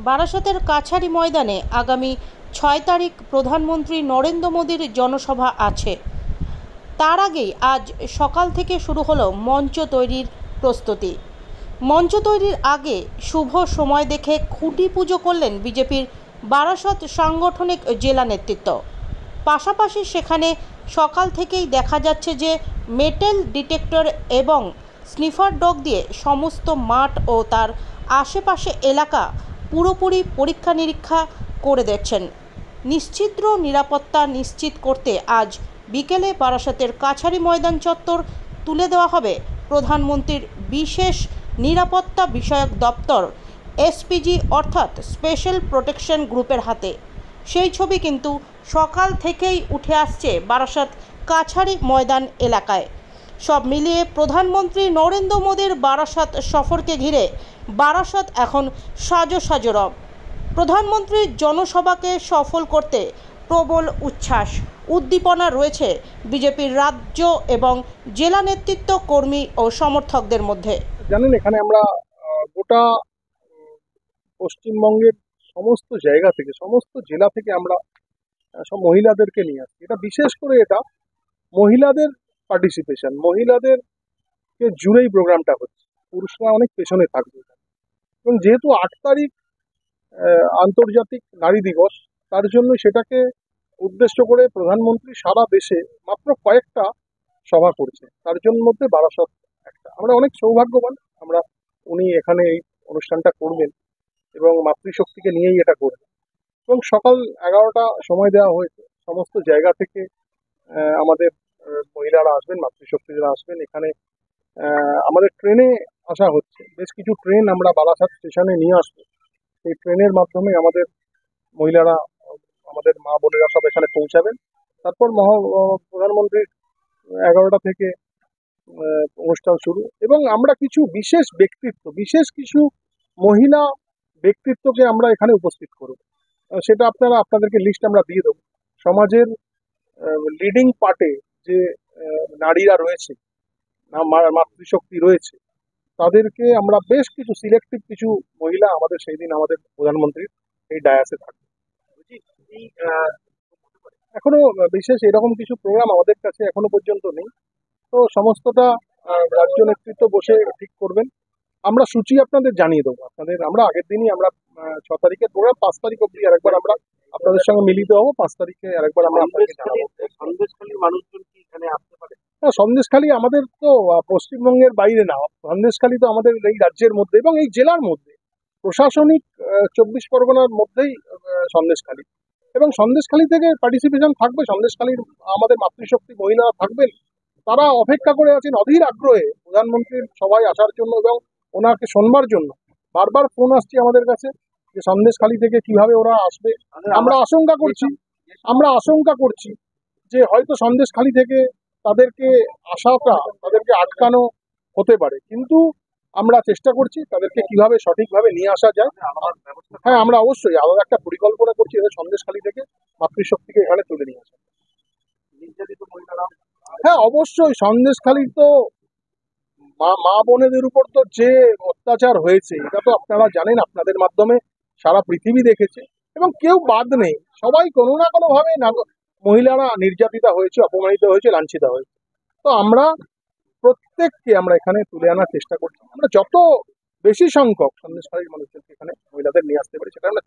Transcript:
বারাসতের কাছারি ময়দানে আগামী ৬ তারিখ প্রধানমন্ত্রী নরেন্দ্র মোদীর জনসভা আছে। তার আগেই আজ সকাল থেকে শুরু হলো মঞ্চ তৈরির প্রস্তুতি। মঞ্চ তৈরির আগে শুভ সময় দেখে খুঁটি পুজো করলেন বিজেপির বারাসত সাংগঠনিক জেলা নেতৃত্ব। পাশাপাশি সেখানে সকাল থেকেই দেখা যাচ্ছে যে মেটাল ডিটেক্টর এবং স্নিফার ডগ দিয়ে সমস্ত মাঠ ও তার আশেপাশে এলাকা পুরোপুরি পরীক্ষা নিরীক্ষা করে দেখছেন। নিশ্ছিদ্র নিরাপত্তা নিশ্চিত করতে আজ বিকেলে বারাসতের কাছারি ময়দান চত্বর তুলে দেওয়া হবে প্রধানমন্ত্রীর বিশেষ নিরাপত্তা বিষয়ক দপ্তর এসপিজি অর্থাৎ স্পেশাল প্রোটেকশন গ্রুপের হাতে। সেই ছবি কিন্তু সকাল থেকেই উঠে আসছে বারাসত কাছারি ময়দান এলাকায়। সব মিলিয়ে প্রধানমন্ত্রী নরেন্দ্র মোদীর বারাসত সফরকে ঘিরে বারাসত এখন সাজো সাজো রব। প্রধানমন্ত্রীর জনসভাকে সফল করতে প্রবল উচ্ছ্বাস উদ্দীপনা রয়েছে বিজেপির রাজ্য এবং জেলা নেতৃত্ব, কর্মী ও সমর্থকদের মধ্যে। জানেন, এখানে আমরা গোটা পশ্চিমবঙ্গের সমস্ত জায়গা থেকে, সমস্ত জেলা থেকে আমরা সব মহিলাদেরকে নিয়ে আসছি। এটা বিশেষ করে এটা মহিলাদের পার্টিসিপেশন, মহিলাদেরকে জুড়েই প্রোগ্রামটা হচ্ছে। পুরুষরা অনেক পেছনে থাকবে। এবং যেহেতু ৮ তারিখ আন্তর্জাতিক নারী দিবস, তার জন্য সেটাকে উদ্দেশ্য করে প্রধানমন্ত্রী সারা দেশে মাত্র কয়েকটা সভা করছে। তার জন্য মধ্যে বারাসত একটা। আমরা অনেক সৌভাগ্যবান, উনি এখানে এই অনুষ্ঠানটা করবেন এবং মাতৃশক্তিকে নিয়েই এটা করবেন। এবং সকাল 11টা সময় দেওয়া হয়েছে। সমস্ত জায়গা থেকে আমাদের মহিলারা আসবেন, মাতৃশক্তিরা আসবেন। এখানে আমাদের ট্রেনে আসা হচ্ছে, বেশ কিছু ট্রেন আমরা বারাসাত স্টেশনে নিয়ে আসবো। সেই ট্রেনের মাধ্যমে আমাদের মহিলারা, আমাদের মা বোনেরা সব এখানে পৌঁছাবেন। তারপর প্রধানমন্ত্রীর 11টা থেকে অনুষ্ঠান শুরু। এবং আমরা কিছু বিশেষ ব্যক্তিত্ব, বিশেষ কিছু মহিলা ব্যক্তিত্বকে আমরা এখানে উপস্থিত করব। সেটা আপনাদেরকে লিস্ট আমরা দিয়ে দেবো। সমাজের লিডিং পার্টে যে নারীরা রয়েছে, মাতৃশক্তি রয়েছে, তাদেরকে আমরা বেশ কিছু সিলেক্টিভ কিছু মহিলা আমাদের সেই দিন আমাদের প্রধানমন্ত্রীর এই ডায়াসে থাকবে। এখনো বিশেষ এরকম কিছু প্রোগ্রাম আমাদের কাছে এখনো পর্যন্ত নেই। তো সমস্তটা রাজ্য নেতৃত্ব বসে ঠিক করবেন। আমরা সূচি আপনাদের জানিয়ে দেবো। আমরা আগের দিনই 6 তারিখের প্রোগ্রাম 5 তারিখ অব্দি আরেকবার আমরা আপনাদের সঙ্গে মিলিত হবো। 5 তারিখে আরেকবার আমরা আপনাকে জানাবো। সন্দেশখালীর মানুষজন কি এখানে আসতে পারে? হ্যাঁ, সন্দেশখালী আমাদের তো পশ্চিমবঙ্গের বাইরে না, সন্দেশখালী তো আমাদের এই রাজ্যের মধ্যে এবং এই জেলার মধ্যে, প্রশাসনিক 24 পরগনার মধ্যেই সন্দেশখালী। এবং সন্দেশখালী থেকে পার্টিসিপেশন থাকবে। সন্দেশখালীর আমাদের মাতৃশক্তি মহিলারা থাকবেন। তারা অপেক্ষা করে আছেন অধীর আগ্রহে প্রধানমন্ত্রীর সভায় আসার জন্য এবং ওনাকে শোনবার জন্য। বারবার ফোন আসছে আমাদের কাছে যে সন্দেশখালী থেকে কিভাবে ওরা আসবে। আমরা আশঙ্কা করছি যে হয়তো সন্দেশখালী থেকে তাদেরকে আটকানো হতে পারে, কিন্তু আমরা চেষ্টা করছি তাদেরকে কিভাবে সঠিকভাবে নিয়ে আসা যায়। হ্যাঁ, আমরা অবশ্যই আলাদা একটা পরিকল্পনা করছি এদের সন্দেশখালী থেকে মাতৃশক্তিকে এখানে তুলে নিয়ে আসা। হ্যাঁ, অবশ্যই সন্দেশখালীর তো মা বোনেদের উপর তো যে অত্যাচার হয়েছে, এটা তো আপনারা জানেন, আপনাদের মাধ্যমে সারা পৃথিবী দেখেছে এবং কেউ বাদ নেই। সবাই কোনো না কোনো ভাবে মহিলারা নির্যাতিতা হয়েছে, অপমানিত হয়েছে, লাঞ্ছিত হয়েছে। তো আমরা প্রত্যেককে এখানে তুলে আনার চেষ্টা করছি। আমরা যত বেশি সংখ্যক সন্দেশখালীর মানুষজনকে এখানে মহিলাদের নিয়ে আসতে পারি সেটা আমরা